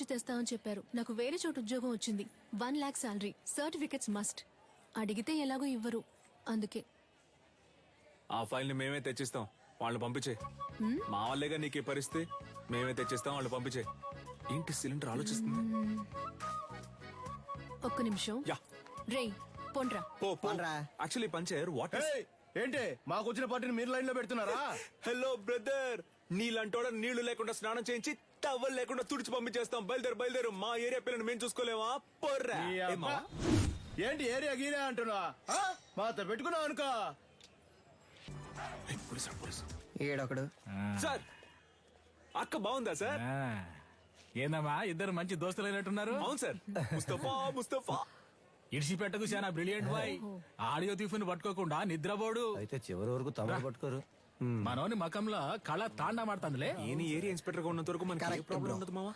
తెస్తామని చెప్పారు. నాకు వేరే చోటు ఉద్యోగం వచ్చింది. 1 lakh శాలరీ, సర్టిఫికెట్స్ మస్ట్. అడిగితే ఎలాగో ఇవ్వరు, అందుకే. ఆ ఫైల్ ని మేమే తెచ్చిస్తాం, వాళ్ళు పంపించే. మా వాళ్ళేగా నీకు ఈ పరిస్థితి, మేమే తెచ్చిస్తాం, వాళ్ళు పంపించే. ఏంటి సిలిండర్ ఆలోచిస్తుంది? ఒక్క నిమిషం. యా రేయ్ పొండ్రా. పోన్రా. యాక్చువల్లీ పంచర్ వాట్ ఏయ్, ఏంటి మాకు వచ్చిన పార్టీని మీరు లైన్ లో పెడుతున్నారా? హలో బ్రదర్, నీళ్ళంటోడ నీళ్లు లేకుండా స్నానం చేయించి టవల్ లేకుండా తుడిచి పంపించేస్తాం. బయలుదేరు. మా ఏరియా పిల్లని మేము చూసుకోలేమా? పొర్రా. ఈ అబ్బా. ఏంటి ఏరియా గీరియా అంటున్నా? మాతో పెట్టుకున్నావు అనుకో. ఏడొకడు. సార్, అక్క బాగుందా సార్? ఏందమ్మా ఇద్దరు మంచి దోస్తులైనట్టున్నారు. అవును సార్. ముస్తఫా ఇడిసిపెట్టకు చాలా బ్రిలియంట్ బాయ్. ఆడియో తీఫుని పట్టుకోకుండా నిద్రపోడు. అయితే చివరి వరకు తమరు పట్టుకోరు. మనోని మకంలో కళ తాండా మాడుతుందిలే. ఏరియా ఇన్స్పెక్టర్ గా ఉన్నంత వరకు మనకి ఏ Correct, ప్రాబ్లం bro. ఉండదు మావా.